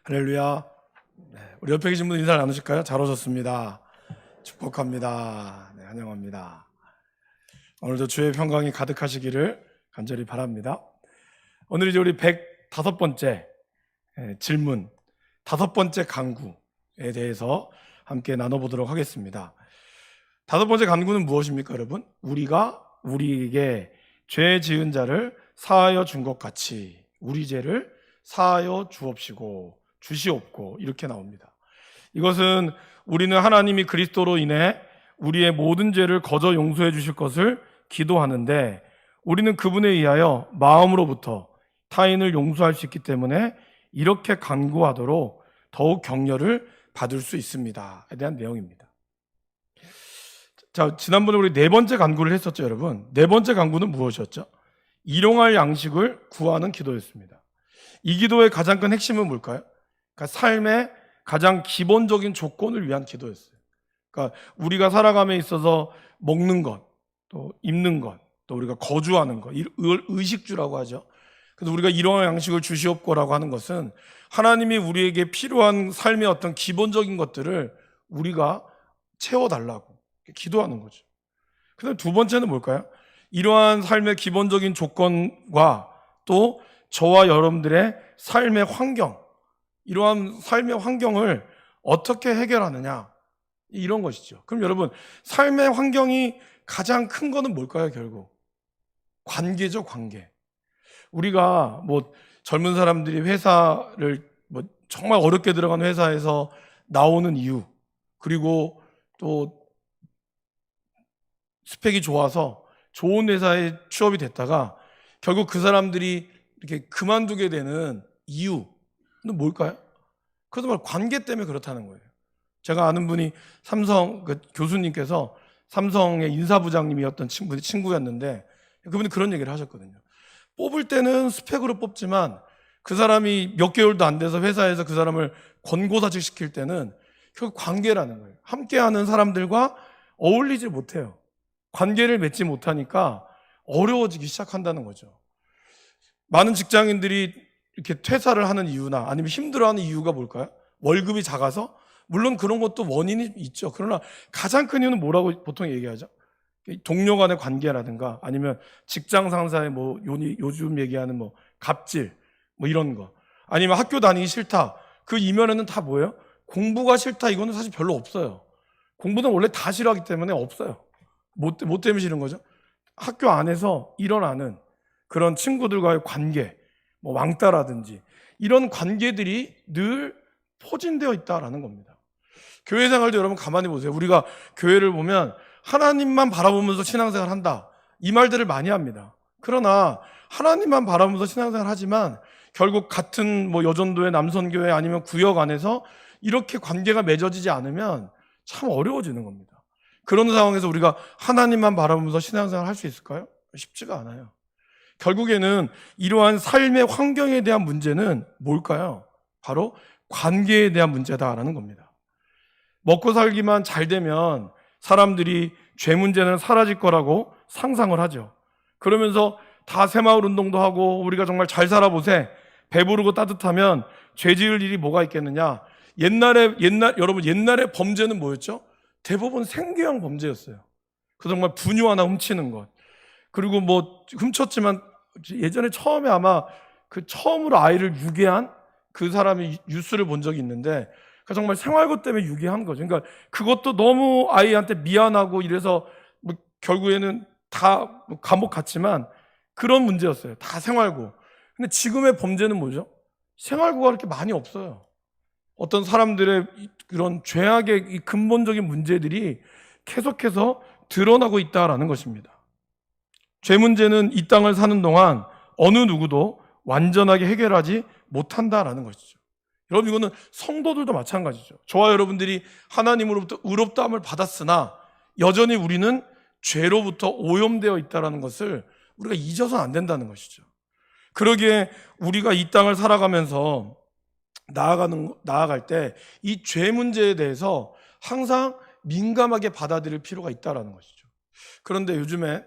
할렐루야. 우리 옆에 계신 분 인사 나누실까요? 잘 오셨습니다. 축복합니다. 환영합니다. 오늘도 주의 평강이 가득하시기를 간절히 바랍니다. 오늘 이제 우리 105번째 질문, 5번째 간구에 대해서 함께 나눠보도록 하겠습니다. 5번째 간구는 무엇입니까, 여러분? 우리가 우리에게 죄 지은 자를 사하여 준 것 같이 우리 죄를 사하여 주시옵고 이렇게 나옵니다. 이것은 우리는 하나님이 그리스도로 인해 우리의 모든 죄를 거저 용서해 주실 것을 기도하는데, 우리는 그분에 의하여 마음으로부터 타인을 용서할 수 있기 때문에 이렇게 간구하도록 더욱 격려를 받을 수 있습니다에 대한 내용입니다. 자, 지난번에 우리 4번째 간구를 했었죠, 여러분. 4번째 간구는 무엇이었죠? 일용할 양식을 구하는 기도였습니다. 이 기도의 가장 큰 핵심은 뭘까요? 그러니까 삶의 가장 기본적인 조건을 위한 기도였어요. 그러니까 우리가 살아감에 있어서 먹는 것, 또 입는 것, 또 우리가 거주하는 것, 이걸 의식주라고 하죠. 그래서 우리가 일용할 양식을 주시옵고라고 하는 것은 하나님이 우리에게 필요한 삶의 어떤 기본적인 것들을 우리가 채워달라고 기도하는 거죠. 그다음 2번째는 뭘까요? 이러한 삶의 기본적인 조건과 또 저와 여러분들의 삶의 환경, 이러한 삶의 환경을 어떻게 해결하느냐, 이런 것이죠. 그럼 여러분, 삶의 환경이 가장 큰 거는 뭘까요? 결국 관계죠, 관계. 우리가 뭐 젊은 사람들이 회사를 뭐 정말 어렵게 들어간 회사에서 나오는 이유, 그리고 또 스펙이 좋아서 좋은 회사에 취업이 됐다가 결국 그 사람들이 이렇게 그만두게 되는 이유는 뭘까요? 그것도 바로 관계 때문에 그렇다는 거예요. 제가 아는 분이 삼성 교수님께서 삼성의 인사부장님이었던 친구였는데, 그분이 그런 얘기를 하셨거든요. 뽑을 때는 스펙으로 뽑지만 그 사람이 몇 개월도 안 돼서 회사에서 그 사람을 권고사직 시킬 때는 결국 관계라는 거예요. 함께하는 사람들과 어울리지 못해요. 관계를 맺지 못하니까 어려워지기 시작한다는 거죠. 많은 직장인들이 이렇게 퇴사를 하는 이유나 아니면 힘들어하는 이유가 뭘까요? 월급이 작아서? 물론 그런 것도 원인이 있죠. 그러나 가장 큰 이유는 뭐라고 보통 얘기하죠? 동료 간의 관계라든가 아니면 직장 상사의 뭐 요즘 얘기하는 뭐 갑질 뭐 이런 거, 아니면 학교 다니기 싫다, 그 이면에는 다 뭐예요? 공부가 싫다, 이거는 사실 별로 없어요. 공부는 원래 다 싫어하기 때문에 없어요. 뭐 때문에 싫은 거죠? 학교 안에서 일어나는 그런 친구들과의 관계, 뭐 왕따라든지 이런 관계들이 늘 포진되어 있다라는 겁니다. 교회 생활도 여러분 가만히 보세요. 우리가 교회를 보면 하나님만 바라보면서 신앙생활 한다, 이 말들을 많이 합니다. 그러나 하나님만 바라보면서 신앙생활 하지만 결국 같은 뭐 여전도의 남선교회 아니면 구역 안에서 이렇게 관계가 맺어지지 않으면 참 어려워지는 겁니다. 그런 상황에서 우리가 하나님만 바라보면서 신앙생활 할 수 있을까요? 쉽지가 않아요. 결국에는 이러한 삶의 환경에 대한 문제는 뭘까요? 바로 관계에 대한 문제다라는 겁니다. 먹고 살기만 잘 되면 사람들이 죄 문제는 사라질 거라고 상상을 하죠. 그러면서 다 새마을 운동도 하고 우리가 정말 잘 살아보세, 배부르고 따뜻하면 죄 지을 일이 뭐가 있겠느냐. 여러분 옛날에 범죄는 뭐였죠? 대부분 생계형 범죄였어요. 그 정말 분유 하나 훔치는 것, 그리고 뭐 훔쳤지만 예전에 처음에 아마 그 처음으로 아이를 유괴한 그 사람이 뉴스를 본 적이 있는데, 그 정말 생활고 때문에 유괴한 거죠. 그러니까 그것도 너무 아이한테 미안하고 이래서 뭐 결국에는 다 감옥 갔지만 그런 문제였어요. 다 생활고. 근데 지금의 범죄는 뭐죠? 생활고가 그렇게 많이 없어요. 어떤 사람들의 그런 죄악의 이 근본적인 문제들이 계속해서 드러나고 있다라는 것입니다. 죄 문제는 이 땅을 사는 동안 어느 누구도 완전하게 해결하지 못한다라는 것이죠. 여러분, 이거는 성도들도 마찬가지죠. 저와 여러분들이 하나님으로부터 의롭다함을 받았으나 여전히 우리는 죄로부터 오염되어 있다는 것을 우리가 잊어서는 안 된다는 것이죠. 그러기에 우리가 이 땅을 살아가면서 나아갈 때 이 죄 문제에 대해서 항상 민감하게 받아들일 필요가 있다는 것이죠. 그런데 요즘에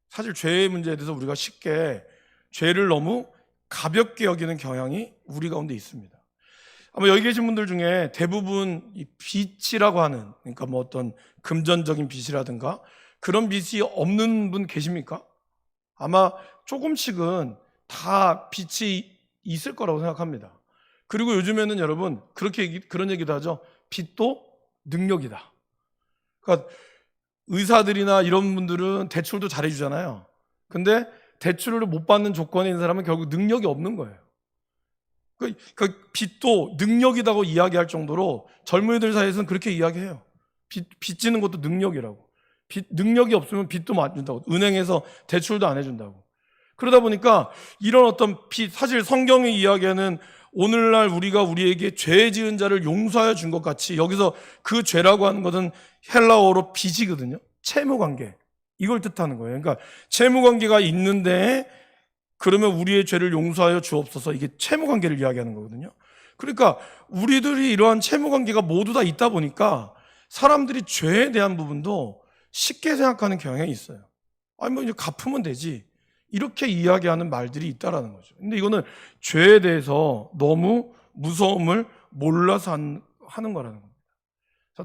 사실 죄의 문제에 대해서 우리가 쉽게 죄를 너무 가볍게 여기는 경향이 우리 가운데 있습니다. 아마 여기 계신 분들 중에 대부분 이 빚이라고 하는, 그러니까 뭐 어떤 금전적인 빚이라든가 그런 빚이 없는 분 계십니까? 아마 조금씩은 다 빚이 있을 거라고 생각합니다. 그리고 요즘에는 여러분 그런 얘기도 하죠. 빚도 능력이다. 그러니까 의사들이나 이런 분들은 대출도 잘해주잖아요. 근데 대출을 못 받는 조건에 있는 사람은 결국 능력이 없는 거예요. 그 빚도 능력이라고 이야기할 정도로 젊은이들 사이에서는 그렇게 이야기해요. 빚 지는 것도 능력이라고. 능력이 없으면 빚도 안 준다고. 은행에서 대출도 안 해준다고. 그러다 보니까 이런 어떤 빚, 사실 성경이 이야기하는 오늘날 우리가 우리에게 죄 지은 자를 용서하여 준 것 같이 여기서 그 죄라고 하는 것은 헬라어로 빚이거든요. 채무관계. 이걸 뜻하는 거예요. 그러니까 채무관계가 있는데 그러면 우리의 죄를 용서하여 주옵소서, 이게 채무관계를 이야기하는 거거든요. 그러니까 우리들이 이러한 채무관계가 모두 다 있다 보니까 사람들이 죄에 대한 부분도 쉽게 생각하는 경향이 있어요. 아니 뭐 이제 갚으면 되지, 이렇게 이야기하는 말들이 있다라는 거죠. 근데 이거는 죄에 대해서 너무 무서움을 몰라서 하는 거라는 겁니다.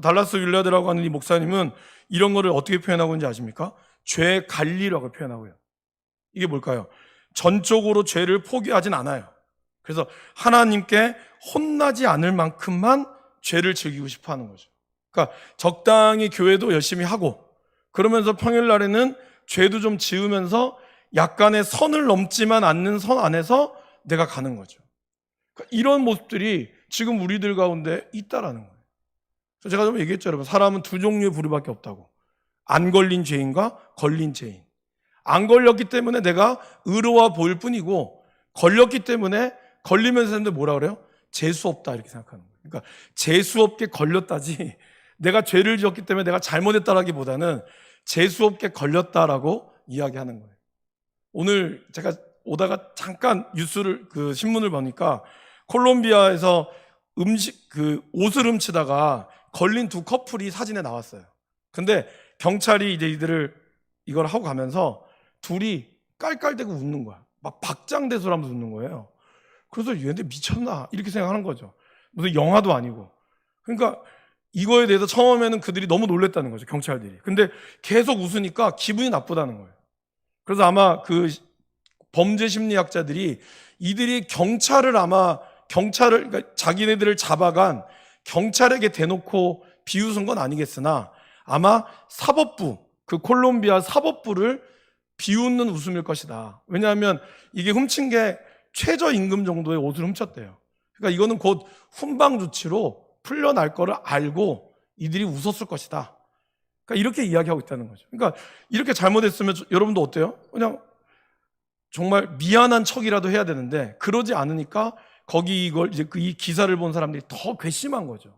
달라스 윌라드라고 하는 이 목사님은 이런 거를 어떻게 표현하고 있는지 아십니까? 죄 관리라고 표현하고요. 이게 뭘까요? 전적으로 죄를 포기하진 않아요. 그래서 하나님께 혼나지 않을 만큼만 죄를 즐기고 싶어 하는 거죠. 그러니까 적당히 교회도 열심히 하고 그러면서 평일날에는 죄도 좀 지으면서 약간의 선을 넘지만 않는 선 안에서 내가 가는 거죠. 그러니까 이런 모습들이 지금 우리들 가운데 있다라는 거예요. 제가 좀 얘기했죠, 여러분. 사람은 두 종류의 부류밖에 없다고. 안 걸린 죄인과 걸린 죄인. 안 걸렸기 때문에 내가 의로워 보일 뿐이고, 걸렸기 때문에 걸리면서 사람들 뭐라 그래요? 재수 없다, 이렇게 생각하는 거예요. 그러니까 재수 없게 걸렸다지 내가 죄를 지었기 때문에 내가 잘못했다라기보다는 재수 없게 걸렸다라고 이야기하는 거예요. 오늘 제가 오다가 잠깐 신문을 보니까 콜롬비아에서 옷을 훔치다가 걸린 두 커플이 사진에 나왔어요. 근데 경찰이 이제 이걸 하고 가면서 둘이 깔깔대고 웃는 거야. 막 박장대소하면서 웃는 거예요. 그래서 얘네 미쳤나? 이렇게 생각하는 거죠. 무슨 영화도 아니고. 그러니까 이거에 대해서 처음에는 그들이 너무 놀랬다는 거죠, 경찰들이. 근데 계속 웃으니까 기분이 나쁘다는 거예요. 그래서 아마 그 범죄 심리학자들이 이들이 그러니까 자기네들을 잡아간 경찰에게 대놓고 비웃은 건 아니겠으나 아마 그 콜롬비아 사법부를 비웃는 웃음일 것이다. 왜냐하면 이게 훔친 게 최저임금 정도의 옷을 훔쳤대요. 그러니까 이거는 곧 훈방 조치로 풀려날 거를 알고 이들이 웃었을 것이다. 그러니까 이렇게 이야기하고 있다는 거죠. 그러니까 이렇게 잘못했으면 여러분도 어때요? 그냥 정말 미안한 척이라도 해야 되는데 그러지 않으니까 이 기사를 본 사람들이 더 괘씸한 거죠.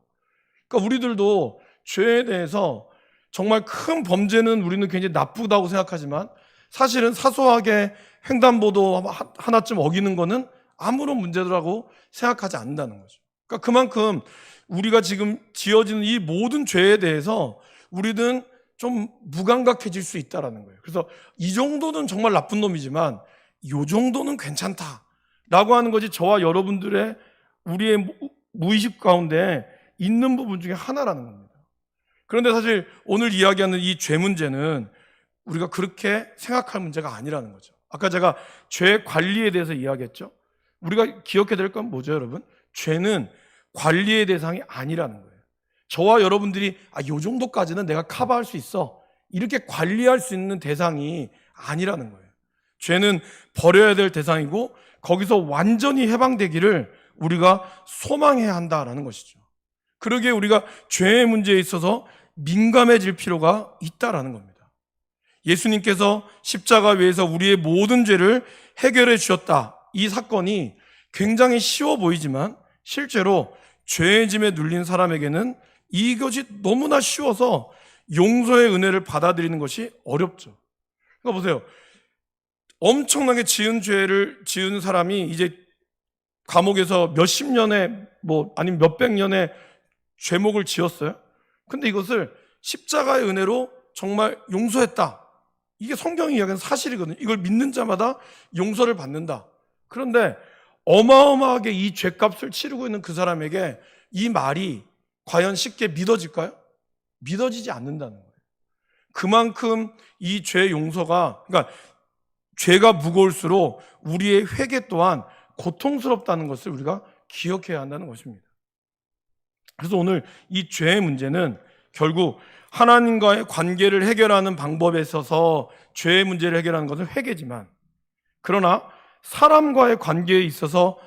그러니까 우리들도 죄에 대해서 정말 큰 범죄는 우리는 굉장히 나쁘다고 생각하지만 사실은 사소하게 횡단보도 하나쯤 어기는 거는 아무런 문제라고 생각하지 않는다는 거죠. 그러니까 그만큼 우리가 지금 지어지는 이 모든 죄에 대해서 우리는 좀 무감각해질 수 있다는 거예요. 그래서 이 정도는 정말 나쁜 놈이지만 이 정도는 괜찮다라고 하는 것이 저와 여러분들의 우리의 무의식 가운데 있는 부분 중에 하나라는 겁니다. 그런데 사실 오늘 이야기하는 이 죄 문제는 우리가 그렇게 생각할 문제가 아니라는 거죠. 아까 제가 죄 관리에 대해서 이야기했죠. 우리가 기억해야 될 건 뭐죠, 여러분? 죄는 관리의 대상이 아니라는 거예요. 저와 여러분들이 요 정도까지는 내가 커버할 수 있어, 이렇게 관리할 수 있는 대상이 아니라는 거예요. 죄는 버려야 될 대상이고 거기서 완전히 해방되기를 우리가 소망해야 한다라는 것이죠. 그러기에 우리가 죄의 문제에 있어서 민감해질 필요가 있다라는 겁니다. 예수님께서 십자가 위에서 우리의 모든 죄를 해결해 주셨다. 이 사건이 굉장히 쉬워 보이지만 실제로 죄의 짐에 눌린 사람에게는 이것이 너무나 쉬워서 용서의 은혜를 받아들이는 것이 어렵죠. 그러니까 보세요. 엄청나게 죄를 지은 사람이 이제 감옥에서 몇십 년에 아니면 몇백 년의 죄목을 지었어요. 근데 이것을 십자가의 은혜로 정말 용서했다. 이게 성경이 이야기하는 사실이거든요. 이걸 믿는 자마다 용서를 받는다. 그런데 어마어마하게 이 죄값을 치르고 있는 그 사람에게 이 말이 과연 쉽게 믿어질까요? 믿어지지 않는다는 거예요. 그만큼 이 죄 용서가, 그러니까 죄가 무거울수록 우리의 회개 또한 고통스럽다는 것을 우리가 기억해야 한다는 것입니다. 그래서 오늘 이 죄의 문제는 결국 하나님과의 관계를 해결하는 방법에 있어서 죄의 문제를 해결하는 것은 회개지만, 그러나 사람과의 관계에 있어서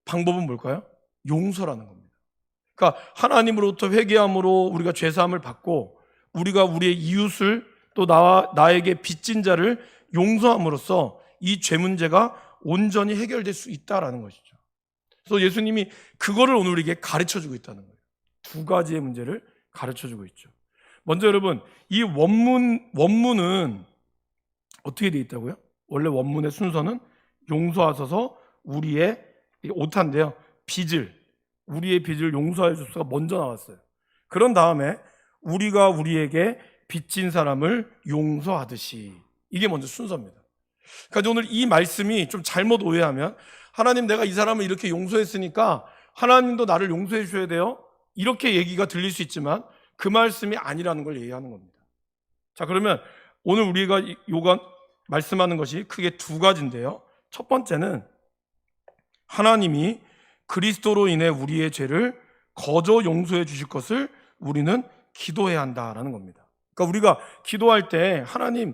방법은 뭘까요? 용서라는 겁니다. 그러니까 하나님으로부터 회개함으로 우리가 죄사함을 받고, 우리가 우리의 이웃을 또 나에게 빚진 자를 용서함으로써 이 죄 문제가 온전히 해결될 수 있다라는 것이죠. 그래서 예수님이 그거를 오늘 우리에게 가르쳐주고 있다는 거예요. 두 가지의 문제를 가르쳐주고 있죠. 먼저 여러분, 이 원문은 어떻게 되어 있다고요? 원래 원문의 순서는 용서하소서 우리의 오타인데요, 우리의 빚을 용서해 주소서가 먼저 나왔어요. 그런 다음에 우리가 우리에게 빚진 사람을 용서하듯이, 이게 먼저 순서입니다. 그러니까 오늘 이 말씀이 좀 잘못 오해하면, 하나님 내가 이 사람을 이렇게 용서했으니까 하나님도 나를 용서해 주셔야 돼요, 이렇게 얘기가 들릴 수 있지만 그 말씀이 아니라는 걸 이해하는 겁니다. 자, 그러면 오늘 우리가 말씀하는 것이 크게 두 가지인데요, 첫 번째는 하나님이 그리스도로 인해 우리의 죄를 거저 용서해 주실 것을 우리는 기도해야 한다라는 겁니다. 그러니까 우리가 기도할 때 하나님,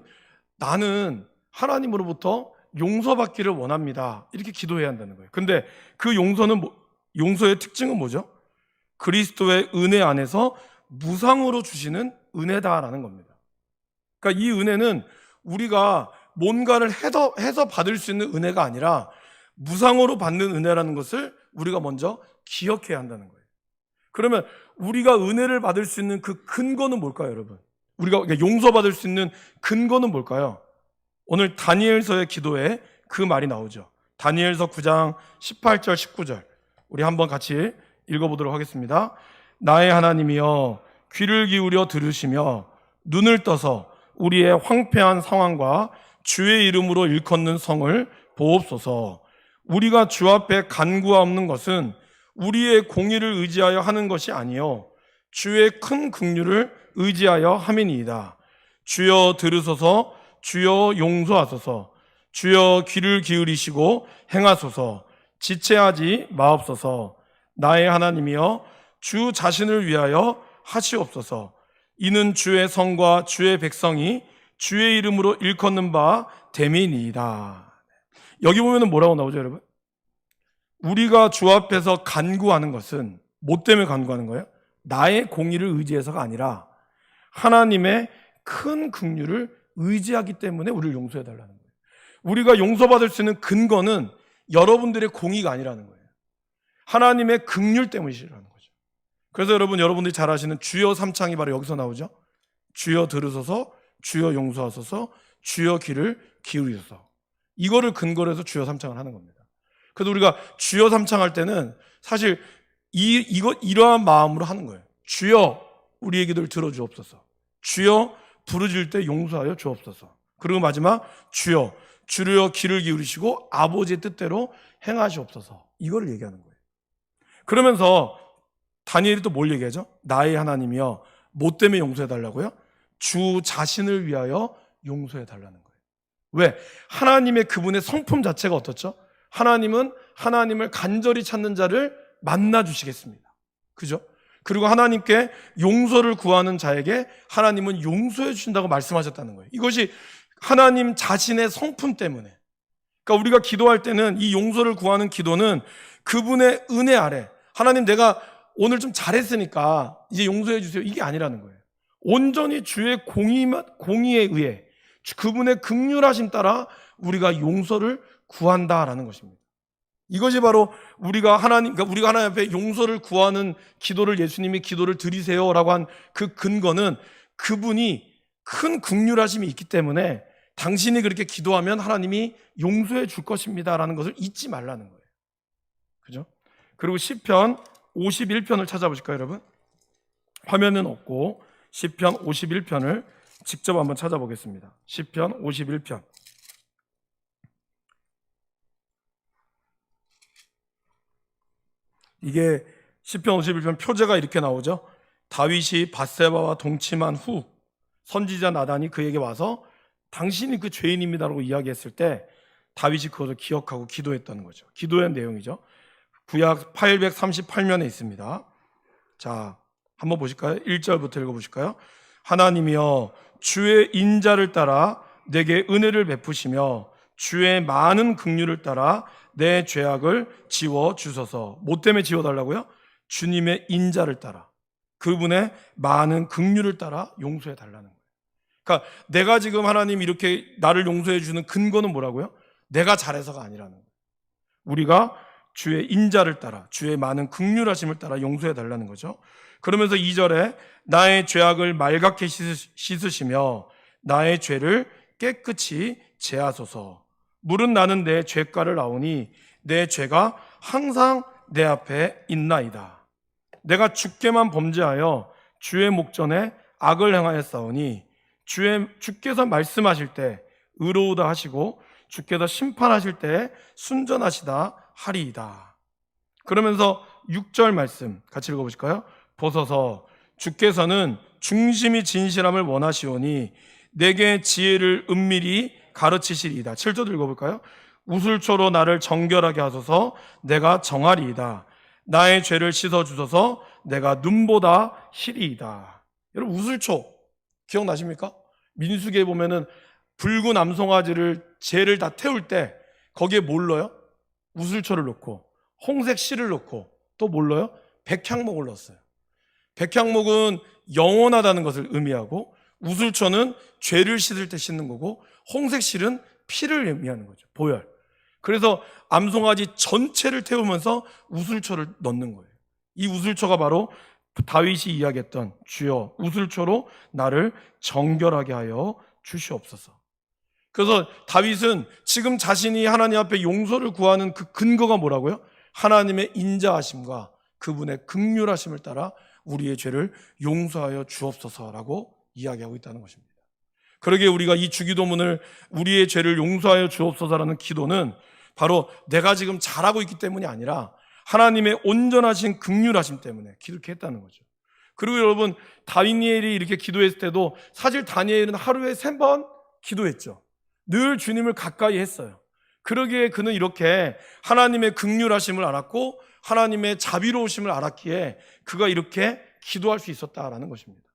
나는 하나님으로부터 용서받기를 원합니다, 이렇게 기도해야 한다는 거예요. 근데 그 용서의 특징은 뭐죠? 그리스도의 은혜 안에서 무상으로 주시는 은혜다라는 겁니다. 그러니까 이 은혜는 우리가 뭔가를 해서 받을 수 있는 은혜가 아니라 무상으로 받는 은혜라는 것을 우리가 먼저 기억해야 한다는 거예요. 그러면 우리가 은혜를 받을 수 있는 그 근거는 뭘까요, 여러분? 우리가 용서받을 수 있는 근거는 뭘까요? 오늘 다니엘서의 기도에 그 말이 나오죠. 다니엘서 9장 18절 19절 우리 한번 같이 읽어보도록 하겠습니다. 나의 하나님이여, 귀를 기울여 들으시며 눈을 떠서 우리의 황폐한 상황과 주의 이름으로 일컫는 성을 보옵소서. 우리가 주 앞에 간구하옵는 것은 우리의 공의를 의지하여 하는 것이 아니요 주의 큰 긍휼을 의지하여 함이니이다. 주여 들으소서. 주여 용서하소서. 주여 귀를 기울이시고 행하소서. 지체하지 마옵소서. 나의 하나님이여, 주 자신을 위하여 하시옵소서. 이는 주의 성과 주의 백성이 주의 이름으로 일컫는 바 됨이니이다. 여기 보면 뭐라고 나오죠, 여러분? 우리가 주 앞에서 간구하는 것은 뭐 때문에 간구하는 거예요? 나의 공의를 의지해서가 아니라 하나님의 큰 긍휼을 의지하기 때문에 우리를 용서해 달라는 거예요. 우리가 용서받을 수 있는 근거는 여러분들의 공의가 아니라는 거예요. 하나님의 긍휼 때문이라는 거죠. 그래서 여러분들이 잘 아시는 주여 삼창이 바로 여기서 나오죠. 주여 들으소서, 주여 용서하소서, 주여 귀를 기울이소서. 이거를 근거로 해서 주여 삼창을 하는 겁니다. 그래서 우리가 주여 삼창할 때는 사실 이러한 마음으로 하는 거예요. 주여 우리의 기도를 들어주옵소서. 주여 부르짖을 때 용서하여 주옵소서. 그리고 마지막 주여 귀를 기울이시고 아버지의 뜻대로 행하시옵소서. 이거를 얘기하는 거예요. 그러면서 다니엘이 또 뭘 얘기하죠? 나의 하나님이여, 뭐 때문에 용서해달라고요? 주 자신을 위하여 용서해달라는 거예요. 왜? 하나님의 그분의 성품 자체가 어떻죠? 하나님은 하나님을 간절히 찾는 자를 만나주시겠습니다. 그죠? 그리고 하나님께 용서를 구하는 자에게 하나님은 용서해 주신다고 말씀하셨다는 거예요. 이것이 하나님 자신의 성품 때문에. 그러니까 우리가 기도할 때는 이 용서를 구하는 기도는 그분의 은혜 아래, 하나님 내가 오늘 좀 잘했으니까 이제 용서해 주세요, 이게 아니라는 거예요. 온전히 주의 공의에 의해 그분의 긍휼하심 따라 우리가 용서를 구한다라는 것입니다. 이것이 바로 우리가 하나님 앞에 용서를 구하는 기도를, 예수님이 기도를 드리세요라고 한 그 근거는 그분이 큰 긍휼하심이 있기 때문에 당신이 그렇게 기도하면 하나님이 용서해 줄 것입니다라는 것을 잊지 말라는 거예요. 그죠? 그리고 시편 51편을 찾아보실까요, 여러분? 화면은 없고 시편 51편을 직접 한번 찾아보겠습니다. 시편 51편. 이게 시편 51편 표제가 이렇게 나오죠. 다윗이 밧세바와 동침한 후 선지자 나단이 그에게 와서 당신이 그 죄인입니다라고 이야기했을 때 다윗이 그것을 기억하고 기도했다는 거죠. 기도의 내용이죠. 구약 838면에 있습니다. 자, 한번 보실까요? 1절부터 읽어보실까요? 하나님이여 주의 인자를 따라 내게 은혜를 베푸시며 주의 많은 긍휼을 따라 내 죄악을 지워 주소서. 뭐 때문에 지워달라고요? 주님의 인자를 따라, 그분의 많은 긍휼을 따라 용서해 달라는 거예요. 그러니까 내가 지금 하나님 이렇게 나를 용서해 주는 근거는 뭐라고요? 내가 잘해서가 아니라는 거예요. 우리가 주의 인자를 따라, 주의 많은 긍휼하심을 따라 용서해 달라는 거죠. 그러면서 2절에 나의 죄악을 말갛게 씻으시며 나의 죄를 깨끗이 제하소서. 물은 나는 내 죄가를 아오니 내 죄가 항상 내 앞에 있나이다. 내가 주께만 범죄하여 주의 목전에 악을 행하였사오니 주께서 말씀하실 때 의로우다 하시고 주께서 심판하실 때 순전하시다 하리이다. 그러면서 6절 말씀 같이 읽어보실까요? 보소서 주께서는 중심이 진실함을 원하시오니 내게 지혜를 은밀히 가르치시리이다. 7절 읽어볼까요? 우슬초로 나를 정결하게 하소서 내가 정하리이다. 나의 죄를 씻어주소서 내가 눈보다 희리이다. 여러분 우슬초 기억나십니까? 민수기에 보면은 붉은 암송아지를 재를 다 태울 때 거기에 뭘 넣어요? 우슬초를 넣고 홍색 실을 넣고 또 뭘 넣어요? 백향목을 넣었어요. 백향목은 영원하다는 것을 의미하고 우슬초는 죄를 씻을 때 씻는 거고 홍색 실은 피를 의미하는 거죠. 보혈. 그래서 암송아지 전체를 태우면서 우슬초를 넣는 거예요. 이 우슬초가 바로 다윗이 이야기했던 주여 우슬초로 나를 정결하게 하여 주시옵소서. 그래서 다윗은 지금 자신이 하나님 앞에 용서를 구하는 그 근거가 뭐라고요? 하나님의 인자하심과 그분의 긍휼하심을 따라 우리의 죄를 용서하여 주옵소서라고 이야기하고 있다는 것입니다. 그러기에 우리가 이 주기도문을 우리의 죄를 용서하여 주옵소서라는 기도는 바로 내가 지금 잘하고 있기 때문이 아니라 하나님의 온전하신 긍휼하심 때문에 이렇게 했다는 거죠. 그리고 여러분 다니엘이 이렇게 기도했을 때도 사실 다니엘은 하루에 3번 기도했죠. 늘 주님을 가까이 했어요. 그러기에 그는 이렇게 하나님의 긍휼하심을 알았고 하나님의 자비로우심을 알았기에 그가 이렇게 기도할 수 있었다라는 것입니다.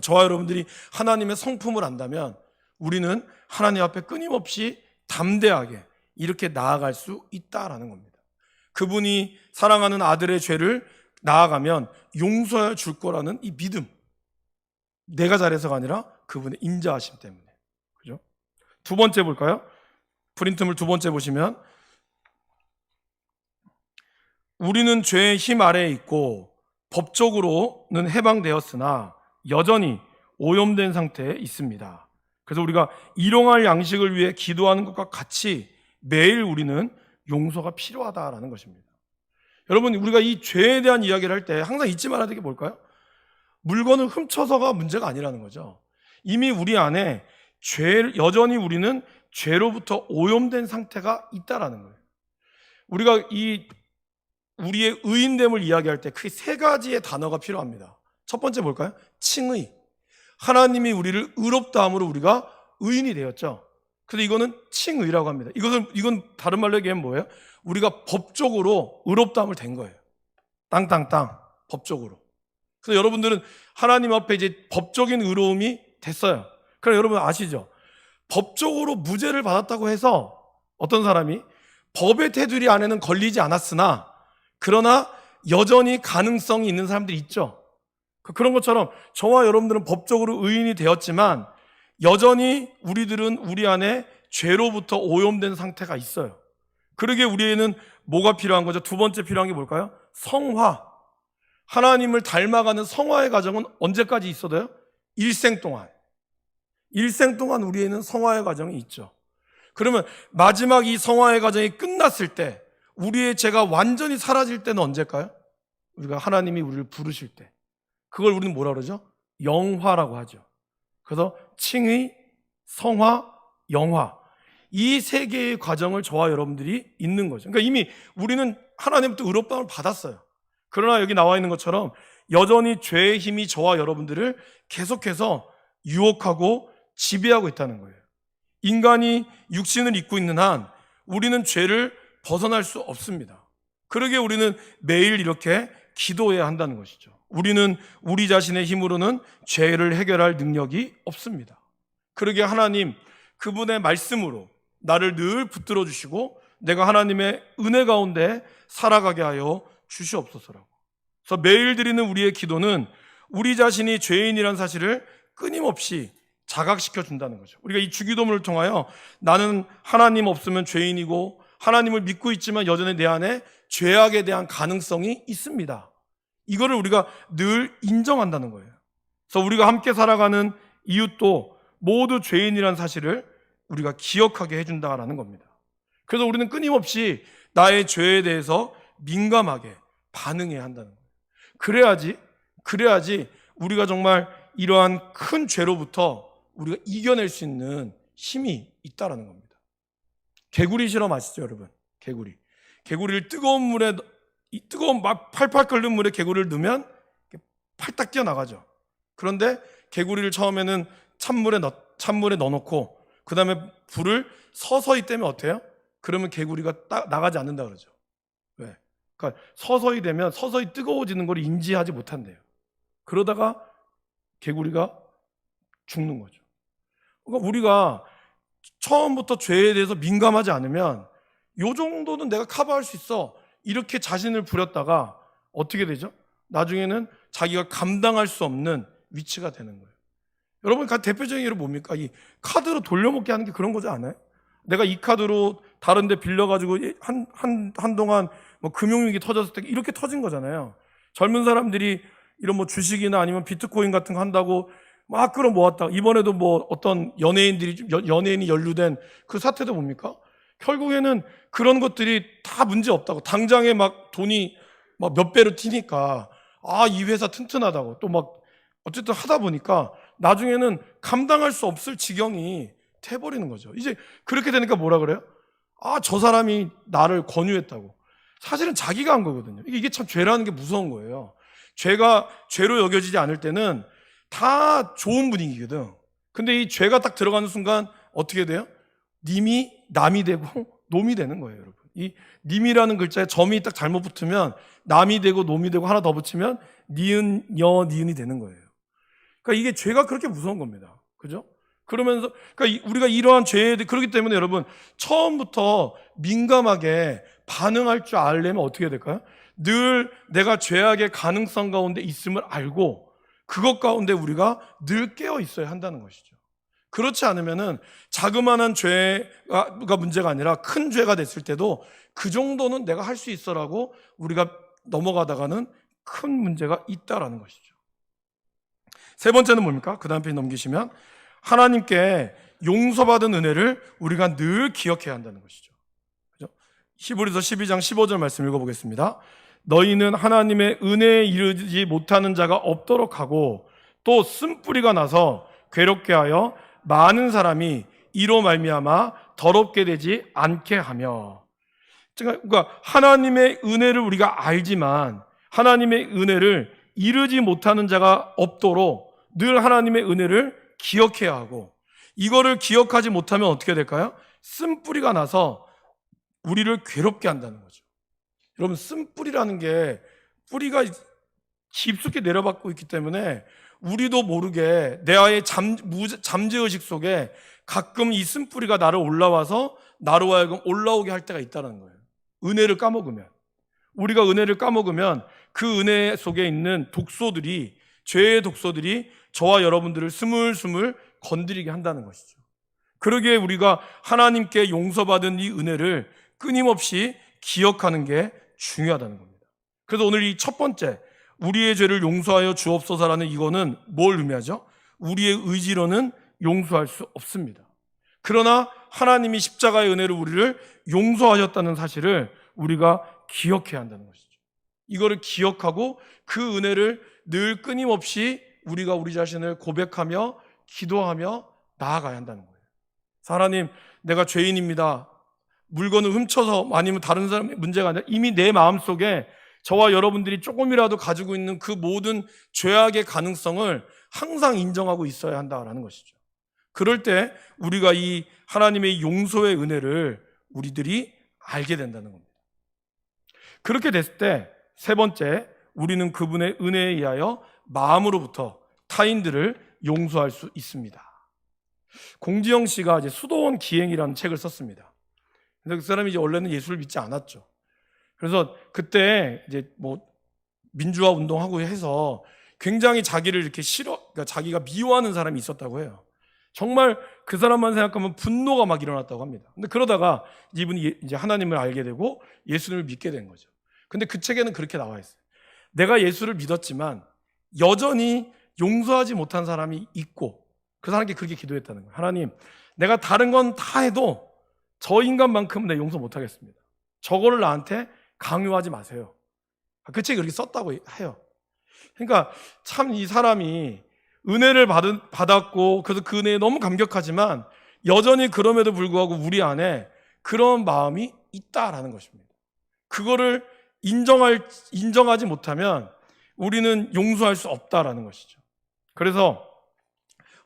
저와 여러분들이 하나님의 성품을 안다면 우리는 하나님 앞에 끊임없이 담대하게 이렇게 나아갈 수 있다라는 겁니다. 그분이 사랑하는 아들의 죄를 나아가면 용서해 줄 거라는 이 믿음, 내가 잘해서가 아니라 그분의 인자하심 때문에. 그죠? 두 번째 볼까요? 프린트물 두 번째 보시면 우리는 죄의 힘 아래에 있고 법적으로는 해방되었으나 여전히 오염된 상태에 있습니다. 그래서 우리가 일용할 양식을 위해 기도하는 것과 같이 매일 우리는 용서가 필요하다라는 것입니다. 여러분 우리가 이 죄에 대한 이야기를 할 때 항상 잊지 말아야 될 게 뭘까요? 물건을 훔쳐서가 문제가 아니라는 거죠. 이미 우리 안에 여전히 우리는 죄로부터 오염된 상태가 있다라는 거예요. 우리가 우리의 의인됨을 이야기할 때 크게 3가지의 단어가 필요합니다. 첫 번째 뭘까요? 칭의. 하나님이 우리를 의롭다 함으로 우리가 의인이 되었죠. 그래서 이거는 칭의라고 합니다. 이건 다른 말로 얘기하면 뭐예요? 우리가 법적으로 의롭다 함을 된 거예요. 땅땅땅 법적으로. 그래서 여러분들은 하나님 앞에 이제 법적인 의로움이 됐어요. 그럼 여러분 아시죠? 법적으로 무죄를 받았다고 해서 어떤 사람이 법의 테두리 안에는 걸리지 않았으나 그러나 여전히 가능성이 있는 사람들이 있죠. 그런 것처럼 저와 여러분들은 법적으로 의인이 되었지만 여전히 우리들은 우리 안에 죄로부터 오염된 상태가 있어요. 그러기에 우리에는 뭐가 필요한 거죠? 두 번째 필요한 게 뭘까요? 성화. 하나님을 닮아가는 성화의 과정은 언제까지 있어도요? 일생 동안 우리에는 성화의 과정이 있죠. 그러면 마지막 이 성화의 과정이 끝났을 때 우리의 죄가 완전히 사라질 때는 언제일까요? 우리가 하나님이 우리를 부르실 때. 그걸 우리는 뭐라 그러죠? 영화라고 하죠. 그래서 칭의, 성화, 영화 이 3개의 과정을 저와 여러분들이 있는 거죠. 그러니까 이미 우리는 하나님부터 의롭다함을 받았어요. 그러나 여기 나와 있는 것처럼 여전히 죄의 힘이 저와 여러분들을 계속해서 유혹하고 지배하고 있다는 거예요. 인간이 육신을 입고 있는 한 우리는 죄를 벗어날 수 없습니다. 그러기에 우리는 매일 이렇게 기도해야 한다는 것이죠. 우리는 우리 자신의 힘으로는 죄를 해결할 능력이 없습니다. 그러기에 하나님, 그분의 말씀으로 나를 늘 붙들어 주시고 내가 하나님의 은혜 가운데 살아가게 하여 주시옵소서라고. 그래서 매일 드리는 우리의 기도는 우리 자신이 죄인이라는 사실을 끊임없이 자각시켜 준다는 거죠. 우리가 이 주기도문을 통하여 나는 하나님 없으면 죄인이고 하나님을 믿고 있지만 여전히 내 안에 죄악에 대한 가능성이 있습니다. 이거를 우리가 늘 인정한다는 거예요. 그래서 우리가 함께 살아가는 이웃도 모두 죄인이라는 사실을 우리가 기억하게 해준다라는 겁니다. 그래서 우리는 끊임없이 나의 죄에 대해서 민감하게 반응해야 한다는 거예요. 그래야지 우리가 정말 이러한 큰 죄로부터 우리가 이겨낼 수 있는 힘이 있다라는 겁니다. 개구리 실험 아시죠, 여러분? 개구리를 뜨거운 막 팔팔 끓는 물에 개구리를 넣으면 팔딱 뛰어나가죠. 그런데 개구리를 처음에는 찬물에 넣어놓고 그 다음에 불을 서서히 떼면 어때요? 그러면 개구리가 나가지 않는다 그러죠. 왜? 그러니까 서서히 되면 서서히 뜨거워지는 걸 인지하지 못한대요. 그러다가 개구리가 죽는 거죠. 그러니까 우리가 처음부터 죄에 대해서 민감하지 않으면 요 정도는 내가 커버할 수 있어, 이렇게 자신을 부렸다가 어떻게 되죠? 나중에는 자기가 감당할 수 없는 위치가 되는 거예요. 여러분, 대표적인 예로 뭡니까? 이 카드로 돌려먹게 하는 게 그런 거지 않아요? 내가 이 카드로 다른 데 빌려가지고 한동안 뭐 금융위기 터졌을 때 이렇게 터진 거잖아요. 젊은 사람들이 이런 뭐 주식이나 아니면 비트코인 같은 거 한다고 막 끌어모았다. 이번에도 뭐 어떤 연예인이 연루된 그 사태도 뭡니까? 결국에는 그런 것들이 다 문제 없다고. 당장에 막 돈이 막 몇 배로 튀니까 이 회사 튼튼하다고 또 막 어쨌든 하다 보니까 나중에는 감당할 수 없을 지경이 돼버리는 거죠. 이제 그렇게 되니까 뭐라 그래요? 저 사람이 나를 권유했다고. 사실은 자기가 한 거거든요. 이게 참 죄라는 게 무서운 거예요. 죄가 죄로 여겨지지 않을 때는 다 좋은 분위기거든. 근데 이 죄가 딱 들어가는 순간 어떻게 돼요? 님이 남이 되고 놈이 되는 거예요, 여러분. 이 님이라는 글자에 점이 딱 잘못 붙으면 남이 되고 놈이 되고 하나 더 붙이면 니은, 니은이 되는 거예요. 그러니까 이게 죄가 그렇게 무서운 겁니다. 그죠? 그러면서, 그러니까 우리가 이러한 죄에 그렇기 때문에 여러분, 처음부터 민감하게 반응할 줄 알려면 어떻게 해야 될까요? 늘 내가 죄악의 가능성 가운데 있음을 알고 그것 가운데 우리가 늘 깨어 있어야 한다는 것이죠. 그렇지 않으면은 자그마한 죄가 문제가 아니라 큰 죄가 됐을 때도 그 정도는 내가 할 수 있어라고 우리가 넘어가다가는 큰 문제가 있다라는 것이죠. 세 번째는 뭡니까? 그 다음 페이지 넘기시면 하나님께 용서받은 은혜를 우리가 늘 기억해야 한다는 것이죠. 그죠? 히브리서 12장 15절 말씀 읽어보겠습니다. 너희는 하나님의 은혜에 이르지 못하는 자가 없도록 하고 또 쓴뿌리가 나서 괴롭게 하여 많은 사람이 이로 말미암아 더럽게 되지 않게 하며. 그러니까 하나님의 은혜를 우리가 알지만 하나님의 은혜를 이르지 못하는 자가 없도록 늘 하나님의 은혜를 기억해야 하고, 이거를 기억하지 못하면 어떻게 될까요? 쓴뿌리가 나서 우리를 괴롭게 한다는 거죠. 여러분, 쓴뿌리라는 게 뿌리가 깊숙이 내려받고 있기 때문에 우리도 모르게 내 아의 잠재의식 속에 가끔 이 쓴뿌리가 나를 올라와서 나로 하여금 올라오게 할 때가 있다는 거예요. 은혜를 까먹으면, 우리가 은혜를 까먹으면 그 은혜 속에 있는 독소들이, 죄의 독소들이 저와 여러분들을 스물스물 건드리게 한다는 것이죠. 그러기에 우리가 하나님께 용서받은 이 은혜를 끊임없이 기억하는 게 중요하다는 겁니다. 그래서 오늘 이 첫 번째, 우리의 죄를 용서하여 주옵소서라는 이거는 뭘 의미하죠? 우리의 의지로는 용서할 수 없습니다. 그러나 하나님이 십자가의 은혜로 우리를 용서하셨다는 사실을 우리가 기억해야 한다는 것이죠. 이거를 기억하고 그 은혜를 늘 끊임없이 우리가 우리 자신을 고백하며 기도하며 나아가야 한다는 거예요. 하나님, 내가 죄인입니다. 물건을 훔쳐서 아니면 다른 사람의 문제가 아니라 이미 내 마음속에 저와 여러분들이 조금이라도 가지고 있는 그 모든 죄악의 가능성을 항상 인정하고 있어야 한다라는 것이죠. 그럴 때 우리가 이 하나님의 용서의 은혜를 우리들이 알게 된다는 겁니다. 그렇게 됐을 때 세 번째, 우리는 그분의 은혜에 의하여 마음으로부터 타인들을 용서할 수 있습니다. 공지영 씨가 이제 수도원 기행이라는 책을 썼습니다. 근데 그 사람이 이제 원래는 예수를 믿지 않았죠. 그래서 그때 이제 뭐 민주화 운동하고 해서 굉장히 자기를 이렇게 그러니까 자기가 미워하는 사람이 있었다고 해요. 정말 그 사람만 생각하면 분노가 막 일어났다고 합니다. 근데 그러다가 이분이 이제 하나님을 알게 되고 예수를 믿게 된 거죠. 근데 그 책에는 그렇게 나와 있어요. 내가 예수를 믿었지만 여전히 용서하지 못한 사람이 있고 그 사람께 그렇게 기도했다는 거예요. 하나님, 내가 다른 건 다 해도 저 인간만큼은 내 용서 못하겠습니다. 저거를 나한테 강요하지 마세요. 그 책이 그렇게 썼다고 해요. 그러니까 참 이 사람이 은혜를 받았고 그래서 그 은혜에 너무 감격하지만 여전히 그럼에도 불구하고 우리 안에 그런 마음이 있다라는 것입니다. 그거를 인정하지 못하면 우리는 용서할 수 없다라는 것이죠. 그래서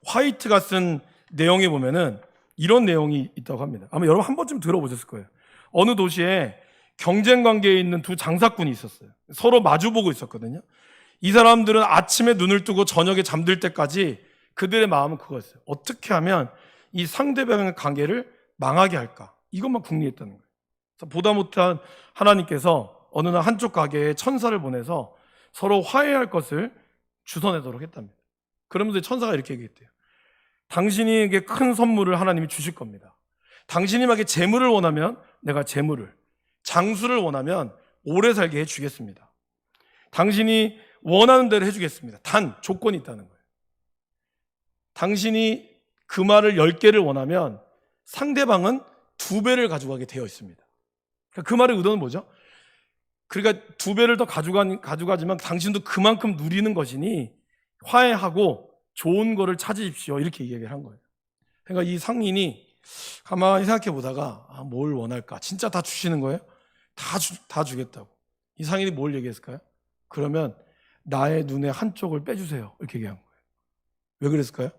화이트가 쓴 내용에 보면은 이런 내용이 있다고 합니다. 아마 여러분 한 번쯤 들어보셨을 거예요. 어느 도시에 경쟁 관계에 있는 두 장사꾼이 있었어요. 서로 마주보고 있었거든요. 이 사람들은 아침에 눈을 뜨고 저녁에 잠들 때까지 그들의 마음은 그거였어요. 어떻게 하면 이 상대방의 관계를 망하게 할까? 이것만 궁리했다는 거예요. 그래서 보다 못한 하나님께서 어느 날 한쪽 가게에 천사를 보내서 서로 화해할 것을 주선하도록 했답니다. 그러면서 천사가 이렇게 얘기했대요. 당신에게 큰 선물을 하나님이 주실 겁니다. 당신에게 재물을 원하면 내가 재물을, 장수를 원하면 오래 살게 해주겠습니다. 당신이 원하는 대로 해주겠습니다. 단 조건이 있다는 거예요. 당신이 그 말을 10개를 원하면 상대방은 2배를 가져가게 되어 있습니다. 그 말의 의도는 뭐죠? 그러니까 2배를 더 가져가지만 당신도 그만큼 누리는 것이니 화해하고 좋은 거를 찾으십시오. 이렇게 얘기를 한 거예요. 그러니까 이 상인이 가만히 생각해 보다가 뭘 원할까? 진짜 다 주시는 거예요? 다 주겠다고. 이 상인이 뭘 얘기했을까요? 그러면 나의 눈의 한쪽을 빼주세요. 이렇게 얘기한 거예요. 왜 그랬을까요?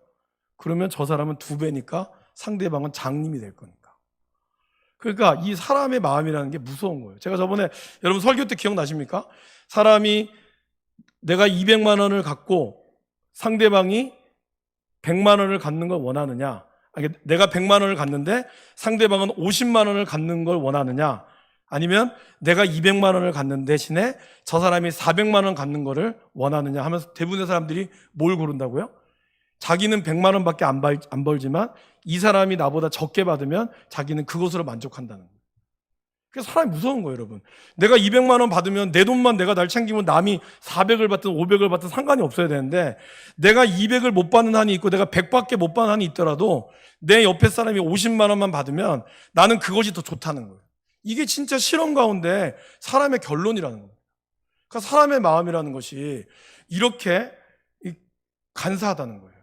그러면 저 사람은 2배니까 상대방은 장님이 될 거니까. 그러니까 이 사람의 마음이라는 게 무서운 거예요. 제가 저번에 여러분 설교 때 기억나십니까? 사람이 내가 200만 원을 갖고 상대방이 100만 원을 갖는 걸 원하느냐, 내가 100만 원을 갖는데 상대방은 50만 원을 갖는 걸 원하느냐, 아니면 내가 200만 원을 갖는 대신에 저 사람이 400만 원 갖는 거를 원하느냐 하면서 대부분의 사람들이 뭘 고른다고요? 자기는 100만 원밖에 안 벌지만 이 사람이 나보다 적게 받으면 자기는 그것으로 만족한다는 거예요. 그래서 사람이 무서운 거예요, 여러분. 내가 200만 원 받으면 내 돈만 내가 날 챙기면 남이 400을 받든 500을 받든 상관이 없어야 되는데 내가 200을 못 받는 한이 있고 내가 100밖에 못 받는 한이 있더라도 내 옆에 사람이 50만 원만 받으면 나는 그것이 더 좋다는 거예요. 이게 진짜 실험 가운데 사람의 결론이라는 거예요. 그러니까 사람의 마음이라는 것이 이렇게 간사하다는 거예요.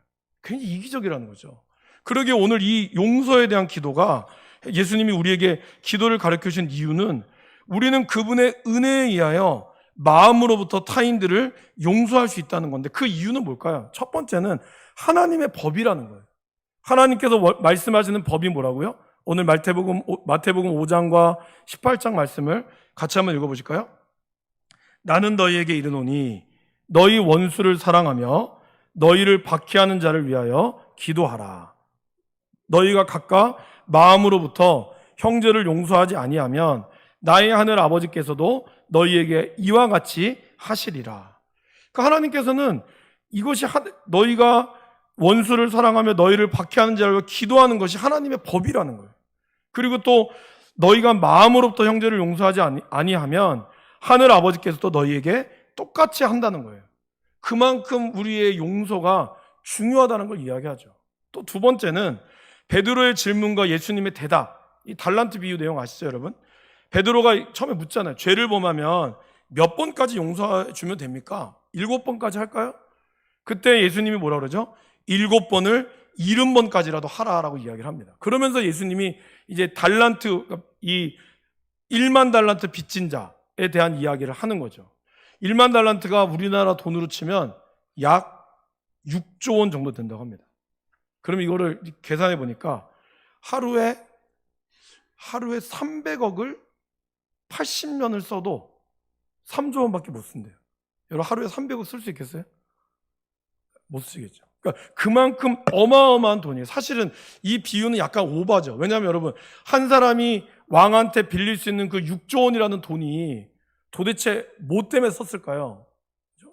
굉장히 이기적이라는 거죠. 그러기에 오늘 이 용서에 대한 기도가 예수님이 우리에게 기도를 가르쳐 주신 이유는 우리는 그분의 은혜에 의하여 마음으로부터 타인들을 용서할 수 있다는 건데 그 이유는 뭘까요? 첫 번째는 하나님의 법이라는 거예요. 하나님께서 말씀하시는 법이 뭐라고요? 오늘 마태복음 5장과 18장 말씀을 같이 한번 읽어보실까요? 나는 너희에게 이르노니 너희 원수를 사랑하며 너희를 박해하는 자를 위하여 기도하라. 너희가 각각 마음으로부터 형제를 용서하지 아니하면 나의 하늘 아버지께서도 너희에게 이와 같이 하시리라. 그러니까 하나님께서는 이것이 너희가 원수를 사랑하며 너희를 박해하는 자를 위하여 기도하는 것이 하나님의 법이라는 거예요. 그리고 또 너희가 마음으로부터 형제를 용서하지 아니하면 하늘 아버지께서도 너희에게 똑같이 한다는 거예요. 그만큼 우리의 용서가 중요하다는 걸 이야기하죠. 또 두 번째는 베드로의 질문과 예수님의 대답, 이 달란트 비유 내용 아시죠, 여러분? 베드로가 처음에 묻잖아요. 죄를 범하면 몇 번까지 용서해 주면 됩니까? 7번까지 할까요? 그때 예수님이 뭐라 그러죠? 7번을 70번까지라도 하라라고 이야기를 합니다. 그러면서 예수님이 이제 달란트, 이 1만 달란트 빚진 자에 대한 이야기를 하는 거죠. 1만 달란트가 우리나라 돈으로 치면 약 6조 원 정도 된다고 합니다. 그럼 이거를 계산해 보니까 하루에 300억을 80년을 써도 3조 원밖에 못 쓴대요. 여러분 하루에 300억 쓸 수 있겠어요? 못 쓰겠죠. 그러니까 그만큼 어마어마한 돈이에요. 사실은 이 비유는 약간 오바죠. 왜냐하면 여러분 한 사람이 왕한테 빌릴 수 있는 그 6조 원이라는 돈이 도대체 뭐 때문에 썼을까요?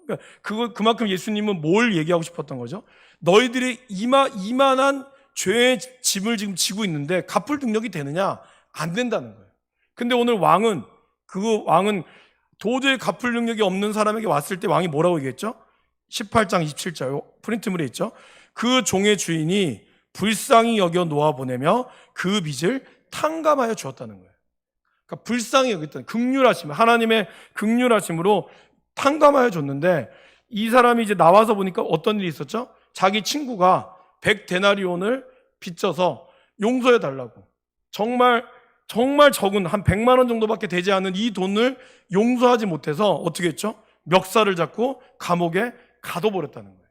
그러니까 그만큼 예수님은 뭘 얘기하고 싶었던 거죠? 너희들이 이만한 죄의 짐을 지금 지고 있는데 갚을 능력이 되느냐? 안 된다는 거예요. 근데 오늘 왕은 도저히 갚을 능력이 없는 사람에게 왔을 때 왕이 뭐라고 얘기했죠? 18장 27절 프린트물에 있죠. 그 종의 주인이 불쌍히 여겨 놓아보내며 그 빚을 탕감하여 주었다는 거예요. 그러니까 불쌍히 여겼다는 긍휼하심, 하나님의 긍휼하심으로 탕감하여 줬는데 이 사람이 이제 나와서 보니까 어떤 일이 있었죠? 자기 친구가 100데나리온을 빚져서 용서해 달라고. 정말 적은 한 100만 원 정도밖에 되지 않은 이 돈을 용서하지 못해서 어떻게 했죠? 멱살을 잡고 감옥에 가둬버렸다는 거예요.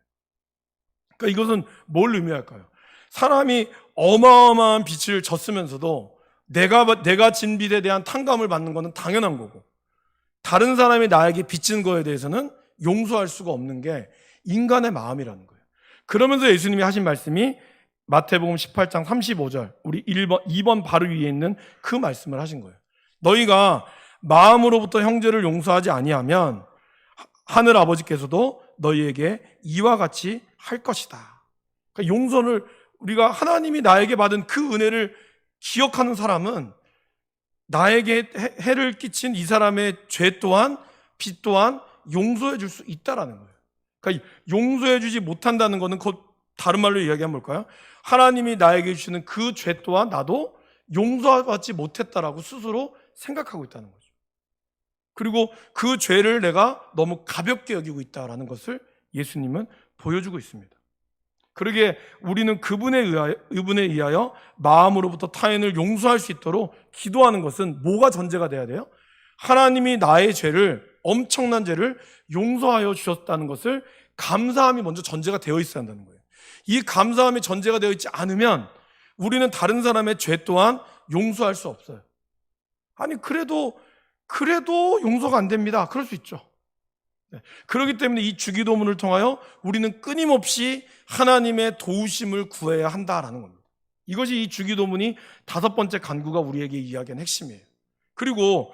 그러니까 이것은 뭘 의미할까요? 사람이 어마어마한 빚을 졌으면서도 내가 진 빚에 대한 탕감을 받는 것은 당연한 거고 다른 사람이 나에게 빚진 거에 대해서는 용서할 수가 없는 게 인간의 마음이라는 거예요. 그러면서 예수님이 하신 말씀이 마태복음 18장 35절 우리 2번 바로 위에 있는 그 말씀을 하신 거예요. 너희가 마음으로부터 형제를 용서하지 아니하면 하늘 아버지께서도 너희에게 이와 같이 할 것이다. 그러니까 용서를 우리가 하나님이 나에게 받은 그 은혜를 기억하는 사람은 나에게 해를 끼친 이 사람의 죄 또한 빚 또한 용서해 줄 수 있다라는 거예요. 그러니까 용서해 주지 못한다는 것은 다른 말로 이야기하면 뭘까요? 하나님이 나에게 주시는 그 죄 또한 나도 용서받지 못했다라고 스스로 생각하고 있다는 거죠. 그리고 그 죄를 내가 너무 가볍게 여기고 있다라는 것을 예수님은 보여주고 있습니다. 그러기에 우리는 그분에 의하여 마음으로부터 타인을 용서할 수 있도록 기도하는 것은 뭐가 전제가 돼야 돼요? 하나님이 나의 죄를, 엄청난 죄를 용서하여 주셨다는 것을 감사함이 먼저 전제가 되어 있어야 한다는 거예요. 이 감사함이 전제가 되어 있지 않으면 우리는 다른 사람의 죄 또한 용서할 수 없어요. 아니 그래도 용서가 안 됩니다. 그럴 수 있죠. 그렇기 때문에 이 주기도문을 통하여 우리는 끊임없이 하나님의 도우심을 구해야 한다라는 겁니다. 이것이 이 주기도문이 5번째 간구가 우리에게 이야기하는 핵심이에요. 그리고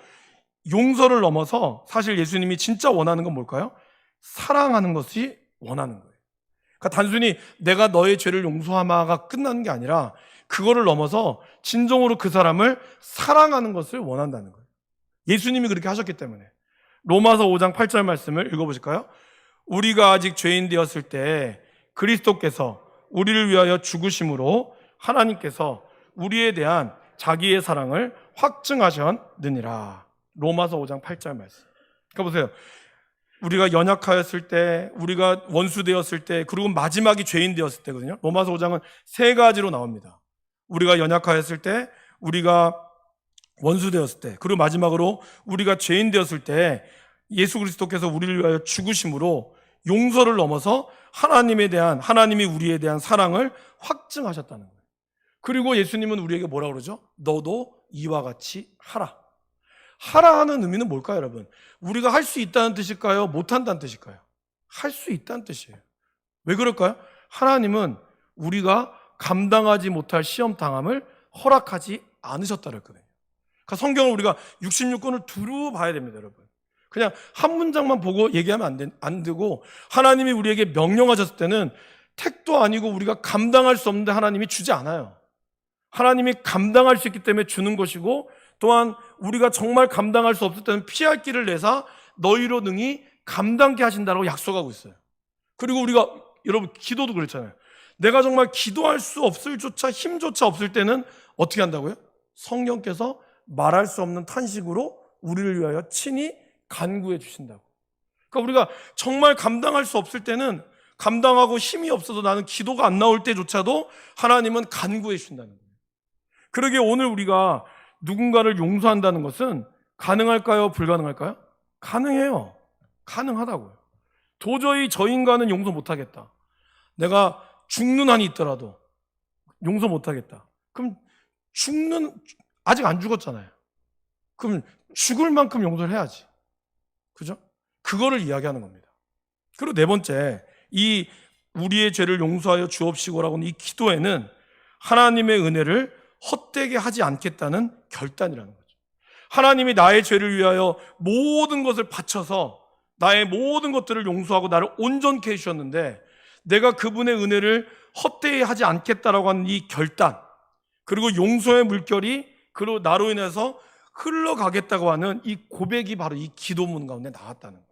용서를 넘어서 사실 예수님이 진짜 원하는 건 뭘까요? 사랑하는 것이 원하는 거예요. 그러니까 단순히 내가 너의 죄를 용서하마가 끝나는 게 아니라 그거를 넘어서 진정으로 그 사람을 사랑하는 것을 원한다는 거예요. 예수님이 그렇게 하셨기 때문에. 로마서 5장 8절 말씀을 읽어보실까요? 우리가 아직 죄인 되었을 때 그리스도께서 우리를 위하여 죽으심으로 하나님께서 우리에 대한 자기의 사랑을 확증하셨느니라. 로마서 5장 8절 말씀. 그러니까 보세요. 우리가 연약하였을 때, 우리가 원수 되었을 때, 그리고 마지막이 죄인 되었을 때거든요. 로마서 5장은 3가지로 나옵니다. 우리가 연약하였을 때, 우리가 원수 되었을 때, 그리고 마지막으로 우리가 죄인 되었을 때 예수 그리스도께서 우리를 위하여 죽으심으로 용서를 넘어서 하나님이 우리에 대한 사랑을 확증하셨다는 거예요. 그리고 예수님은 우리에게 뭐라고 그러죠? 너도 이와 같이 하라. 하라 하는 의미는 뭘까요, 여러분? 우리가 할 수 있다는 뜻일까요? 못한다는 뜻일까요? 할 수 있다는 뜻이에요. 왜 그럴까요? 하나님은 우리가 감당하지 못할 시험 당함을 허락하지 않으셨다 그랬거든요. 그러니까 성경을 우리가 66권을 두루 봐야 됩니다, 여러분. 그냥 한 문장만 보고 얘기하면 안 되고 하나님이 우리에게 명령하셨을 때는 택도 아니고 우리가 감당할 수 없는데 하나님이 주지 않아요. 하나님이 감당할 수 있기 때문에 주는 것이고 또한 우리가 정말 감당할 수 없을 때는 피할 길을 내사 너희로 능히 감당케 하신다라고 약속하고 있어요. 그리고 우리가 여러분 기도도 그렇잖아요. 내가 정말 기도할 수 없을 조차 힘조차 없을 때는 어떻게 한다고요? 성령께서 말할 수 없는 탄식으로 우리를 위하여 친히 간구해 주신다고. 그러니까 우리가 정말 감당할 수 없을 때는 감당하고 힘이 없어서 나는 기도가 안 나올 때조차도 하나님은 간구해 주신다는 거예요. 그러기에 오늘 우리가 누군가를 용서한다는 것은 가능할까요? 불가능할까요? 가능해요. 가능하다고요. 도저히 저 인간은 용서 못하겠다. 내가 죽는 한이 있더라도 용서 못하겠다. 그럼 아직 안 죽었잖아요. 그럼 죽을 만큼 용서를 해야지. 그죠? 그거를 이야기하는 겁니다. 그리고 네 번째, 이 우리의 죄를 용서하여 주옵시고라고 하는 이 기도에는 하나님의 은혜를 헛되게 하지 않겠다는 결단이라는 거죠. 하나님이 나의 죄를 위하여 모든 것을 바쳐서 나의 모든 것들을 용서하고 나를 온전케 해주셨는데 내가 그분의 은혜를 헛되이 하지 않겠다라고 하는 이 결단, 그리고 용서의 물결이 그리고 나로 인해서 흘러가겠다고 하는 이 고백이 바로 이 기도문 가운데 나왔다는 거예요.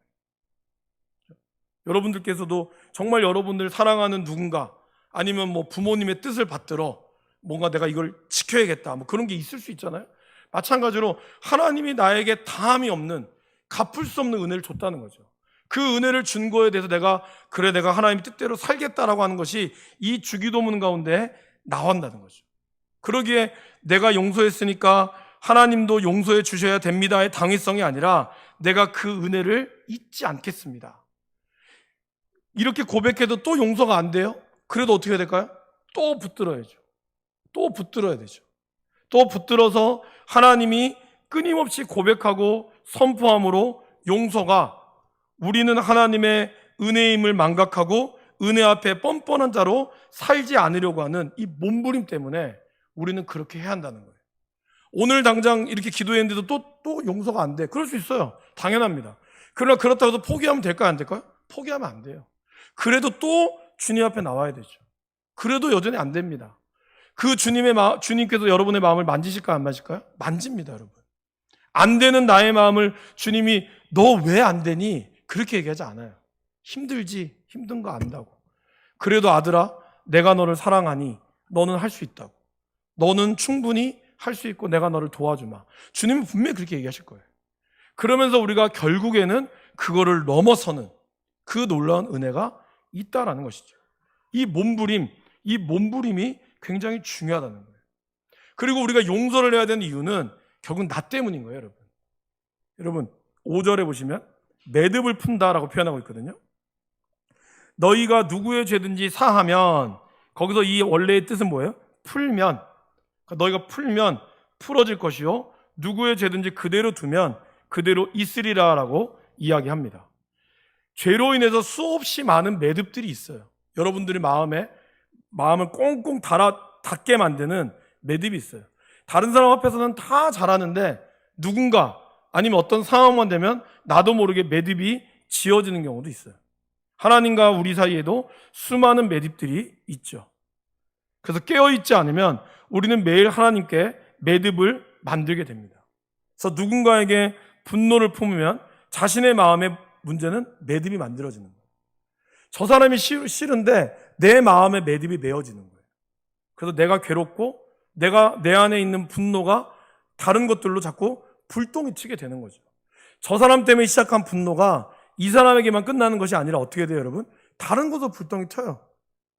여러분들께서도 정말 여러분들 사랑하는 누군가 아니면 뭐 부모님의 뜻을 받들어 뭔가 내가 이걸 지켜야겠다 뭐 그런 게 있을 수 있잖아요. 마찬가지로 하나님이 나에게 다함이 없는 갚을 수 없는 은혜를 줬다는 거죠. 그 은혜를 준 거에 대해서 내가 하나님의 뜻대로 살겠다라고 하는 것이 이 주기도문 가운데 나온다는 거죠. 그러기에 내가 용서했으니까 하나님도 용서해 주셔야 됩니다의 당위성이 아니라 내가 그 은혜를 잊지 않겠습니다. 이렇게 고백해도 또 용서가 안 돼요? 그래도 어떻게 해야 될까요? 또 붙들어야죠. 또 붙들어야 되죠. 또 붙들어서 하나님이 끊임없이 고백하고 선포함으로 용서가 우리는 하나님의 은혜임을 망각하고 은혜 앞에 뻔뻔한 자로 살지 않으려고 하는 이 몸부림 때문에 우리는 그렇게 해야 한다는 거예요. 오늘 당장 이렇게 기도했는데도 또 용서가 안 돼. 그럴 수 있어요. 당연합니다. 그러나 그렇다고 해서 포기하면 될까요? 안 될까요? 포기하면 안 돼요. 그래도 또 주님 앞에 나와야 되죠. 그래도 여전히 안 됩니다. 그 주님께서 여러분의 마음을 만지실까요? 안 만질까요? 만집니다, 여러분. 안 되는 나의 마음을 주님이 너 왜 안 되니? 그렇게 얘기하지 않아요. 힘들지, 힘든 거 안다고. 그래도 아들아, 내가 너를 사랑하니 너는 할 수 있다고. 너는 충분히 할 수 있고 내가 너를 도와주마. 주님은 분명히 그렇게 얘기하실 거예요. 그러면서 우리가 결국에는 그거를 넘어서는 그 놀라운 은혜가 있다라는 것이죠. 이 몸부림이 굉장히 중요하다는 거예요. 그리고 우리가 용서를 해야 되는 이유는 결국 나 때문인 거예요, 여러분. 여러분, 5절에 보시면 매듭을 푼다라고 표현하고 있거든요. 너희가 누구의 죄든지 사하면, 거기서 이 원래의 뜻은 뭐예요? 풀면. 그러니까 너희가 풀면 풀어질 것이요 누구의 죄든지 그대로 두면 그대로 있으리라라고 이야기합니다. 죄로 인해서 수없이 많은 매듭들이 있어요. 여러분들의 마음을 꽁꽁 닫게 만드는 매듭이 있어요. 다른 사람 앞에서는 다 잘하는데 누군가 아니면 어떤 상황만 되면 나도 모르게 매듭이 지어지는 경우도 있어요. 하나님과 우리 사이에도 수많은 매듭들이 있죠. 그래서 깨어있지 않으면 우리는 매일 하나님께 매듭을 만들게 됩니다. 그래서 누군가에게 분노를 품으면 자신의 마음의 문제는 매듭이 만들어지는 거예요. 저 사람이 싫은데 내 마음의 매듭이 메어지는 거예요. 그래서 내가 괴롭고 내 안에 있는 분노가 다른 것들로 자꾸 불똥이 튀게 되는 거죠. 저 사람 때문에 시작한 분노가 이 사람에게만 끝나는 것이 아니라 어떻게 돼요, 여러분? 다른 곳도 불똥이 튀어요.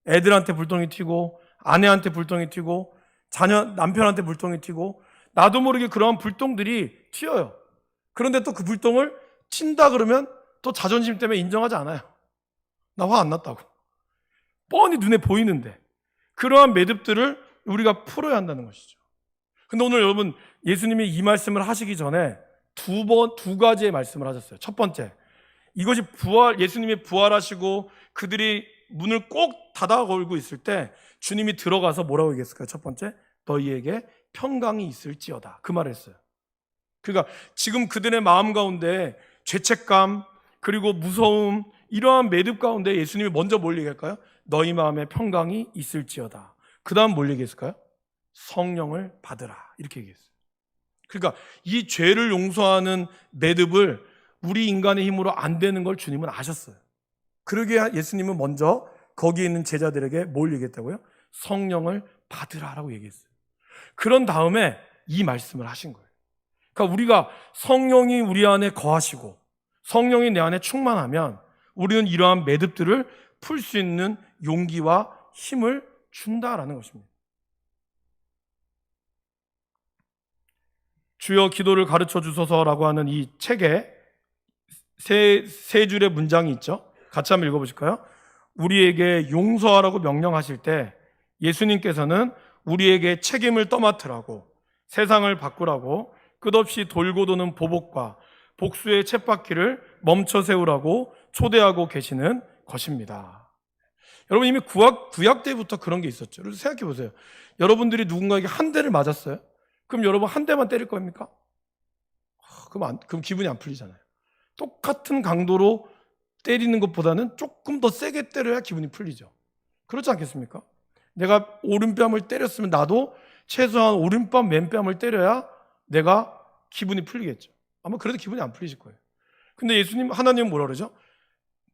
애들한테 불똥이 튀고 아내한테 불똥이 튀고 남편한테 불똥이 튀고 나도 모르게 그러한 불똥들이 튀어요. 그런데 또 그 불똥을 튄다 그러면 또 자존심 때문에 인정하지 않아요. 나 화 안 났다고. 뻔히 눈에 보이는데 그러한 매듭들을 우리가 풀어야 한다는 것이죠. 근데 오늘 여러분 예수님이 이 말씀을 하시기 전에 두 가지의 말씀을 하셨어요. 첫 번째, 이것이 예수님이 부활하시고 그들이 문을 꼭 닫아 걸고 있을 때 주님이 들어가서 뭐라고 얘기했을까요? 첫 번째, 너희에게 평강이 있을지어다. 그 말을 했어요. 그러니까 지금 그들의 마음 가운데 죄책감 그리고 무서움 이러한 매듭 가운데 예수님이 먼저 뭘 얘기할까요? 너희 마음에 평강이 있을지어다. 그 다음 뭘 얘기했을까요? 성령을 받으라 이렇게 얘기했어요. 그러니까 이 죄를 용서하는 매듭을 우리 인간의 힘으로 안 되는 걸 주님은 아셨어요. 그러기에 예수님은 먼저 거기에 있는 제자들에게 뭘 얘기했다고요? 성령을 받으라라고 얘기했어요. 그런 다음에 이 말씀을 하신 거예요. 그러니까 우리가 성령이 우리 안에 거하시고 성령이 내 안에 충만하면 우리는 이러한 매듭들을 풀 수 있는 용기와 힘을 준다라는 것입니다. 주여 기도를 가르쳐 주소서라고 하는 이 책에 세 줄의 문장이 있죠. 같이 한번 읽어보실까요? 우리에게 용서하라고 명령하실 때 예수님께서는 우리에게 책임을 떠맡으라고, 세상을 바꾸라고, 끝없이 돌고 도는 보복과 복수의 쳇바퀴를 멈춰 세우라고 초대하고 계시는 것입니다. 여러분, 이미 구약 때부터 그런 게 있었죠. 그래서 생각해 보세요. 여러분들이 누군가에게 한 대를 맞았어요. 그럼 여러분 한 대만 때릴 겁니까? 그럼 기분이 안 풀리잖아요. 똑같은 강도로 때리는 것보다는 조금 더 세게 때려야 기분이 풀리죠. 그렇지 않겠습니까? 내가 오른뺨을 때렸으면 나도 최소한 오른뺨, 왼뺨을 때려야 내가 기분이 풀리겠죠. 아마 그래도 기분이 안 풀리실 거예요. 근데 하나님은 뭐라 그러죠?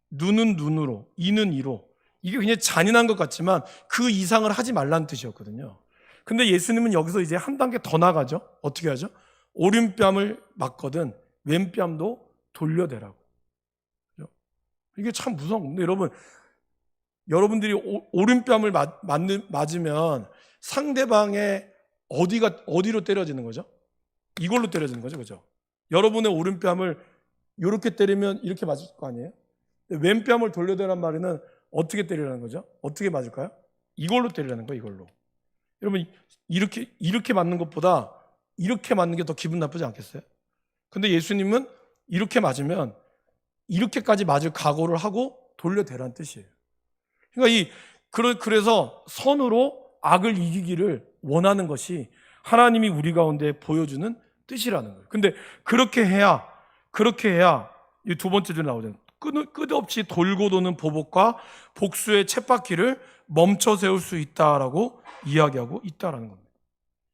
눈은 눈으로, 이는 이로. 이게 굉장히 잔인한 것 같지만 그 이상을 하지 말라는 뜻이었거든요. 근데 예수님은 여기서 이제 한 단계 더 나가죠. 어떻게 하죠? 오른뺨을 맞거든 왼뺨도 돌려대라고. 이게 참 무서운 건데, 여러분들이 오른뺨을 맞으면 상대방의 어디로 때려지는 거죠? 이걸로 때려지는 거죠, 그죠? 여러분의 오른뺨을 이렇게 때리면 이렇게 맞을 거 아니에요? 왼뺨을 돌려대란 말에는 어떻게 때리라는 거죠? 어떻게 맞을까요? 이걸로 때리라는 거예요, 이걸로. 여러분, 이렇게 맞는 것보다 이렇게 맞는 게 더 기분 나쁘지 않겠어요? 근데 예수님은 이렇게 맞으면 이렇게까지 맞을 각오를 하고 돌려대라는 뜻이에요. 그러니까 그래서 선으로 악을 이기기를 원하는 것이 하나님이 우리 가운데 보여주는 뜻이라는 거예요. 근데 그렇게 해야 이 두 번째 줄에 나오잖아요. 끝없이 돌고 도는 보복과 복수의 쳇바퀴를 멈춰 세울 수 있다라고 이야기하고 있다라는 겁니다.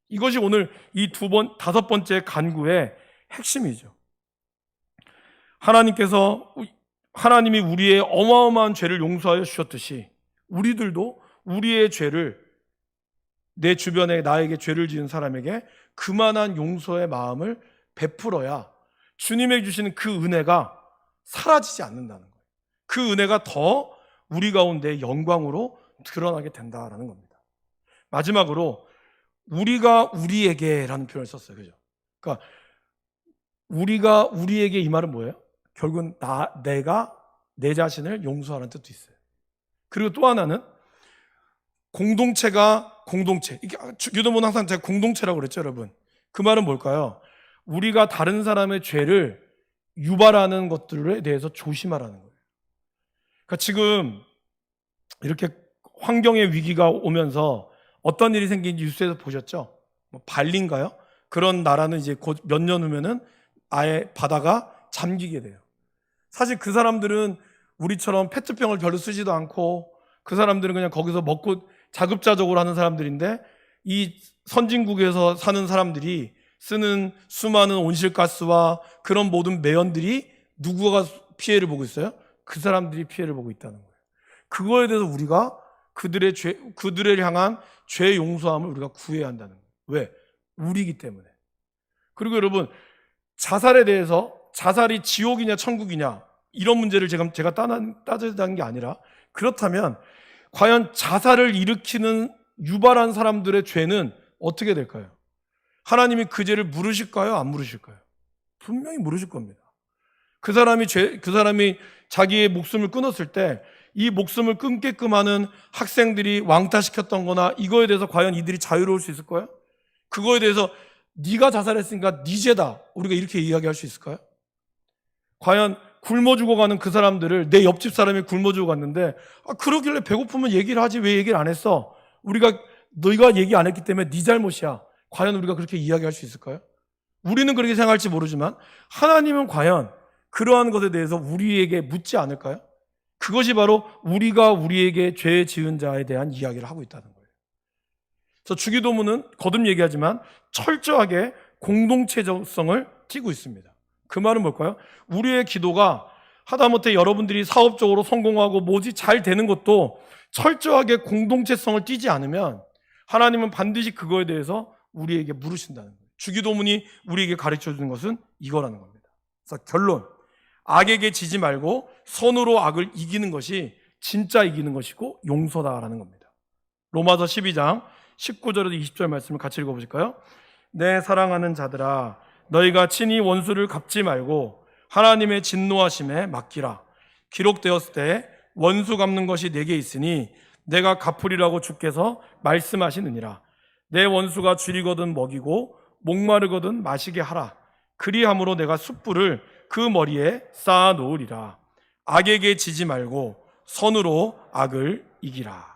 이것이 오늘 이 다섯 번째 간구의 핵심이죠. 하나님이 우리의 어마어마한 죄를 용서하여 주셨듯이 우리들도 우리의 죄를, 내 주변에 나에게 죄를 지은 사람에게 그만한 용서의 마음을 베풀어야 주님에게 주시는 그 은혜가 사라지지 않는다는 거예요. 그 은혜가 더 우리 가운데 영광으로 드러나게 된다라는 겁니다. 마지막으로 우리가 우리에게라는 표현을 썼어요. 그죠? 그러니까 우리가 우리에게 이 말은 뭐예요? 결국은 내가 내 자신을 용서하라는 뜻도 있어요. 그리고 또 하나는 공동체. 유대모는 항상 제가 공동체라고 그랬죠, 여러분. 그 말은 뭘까요? 우리가 다른 사람의 죄를 유발하는 것들에 대해서 조심하라는 거예요. 그러니까 지금 이렇게 환경의 위기가 오면서 어떤 일이 생긴지 뉴스에서 보셨죠? 발리인가요? 그런 나라는 이제 곧 몇 년 후면은 아예 바다가 잠기게 돼요. 사실 그 사람들은 우리처럼 페트병을 별로 쓰지도 않고 그 사람들은 그냥 거기서 먹고 자급자족으로 하는 사람들인데, 이 선진국에서 사는 사람들이 쓰는 수많은 온실가스와 그런 모든 매연들이 누구가 피해를 보고 있어요? 그 사람들이 피해를 보고 있다는 거예요. 그거에 대해서 우리가 그들을 향한 죄 용서함을 우리가 구해야 한다는 거예요. 왜? 우리이기 때문에. 그리고 여러분, 자살에 대해서 자살이 지옥이냐 천국이냐 이런 문제를 제가 따지는 게 아니라, 그렇다면 과연 자살을 유발한 사람들의 죄는 어떻게 될까요? 하나님이 그 죄를 물으실까요? 안 물으실까요? 분명히 물으실 겁니다. 그 사람이 자기의 목숨을 끊었을 때 이 목숨을 끊게끔 하는 학생들이 왕따시켰던 거나 이거에 대해서 과연 이들이 자유로울 수 있을까요? 그거에 대해서 네가 자살했으니까 네 죄다, 우리가 이렇게 이야기할 수 있을까요? 과연 굶어 죽어가는 그 사람들을, 내 옆집 사람이 굶어 죽어갔는데 그러길래 배고프면 얘기를 하지 왜 얘기를 안 했어? 너희가 얘기 안 했기 때문에 네 잘못이야. 과연 우리가 그렇게 이야기할 수 있을까요? 우리는 그렇게 생각할지 모르지만 하나님은 과연 그러한 것에 대해서 우리에게 묻지 않을까요? 그것이 바로 우리가 우리에게 죄 지은 자에 대한 이야기를 하고 있다는 거예요. 그래서 주기도문은 거듭 얘기하지만 철저하게 공동체성을 띠고 있습니다. 그 말은 뭘까요? 우리의 기도가 하다못해 여러분들이 사업적으로 성공하고 잘 되는 것도 철저하게 공동체성을 띠지 않으면 하나님은 반드시 그거에 대해서 우리에게 물으신다는 거예요. 주기도문이 우리에게 가르쳐주는 것은 이거라는 겁니다. 그래서 결론, 악에게 지지 말고 선으로 악을 이기는 것이 진짜 이기는 것이고 용서다라는 겁니다. 로마서 12장 19절에서 20절 말씀을 같이 읽어보실까요? 내 사랑하는 자들아, 너희가 친히 원수를 갚지 말고 하나님의 진노하심에 맡기라. 기록되었을 때 원수 갚는 것이 내게 있으니 내가 갚으리라고 주께서 말씀하시느니라. 내 원수가 줄이거든 먹이고 목마르거든 마시게 하라. 그리함으로 내가 숯불을 그 머리에 쌓아 놓으리라. 악에게 지지 말고 선으로 악을 이기라.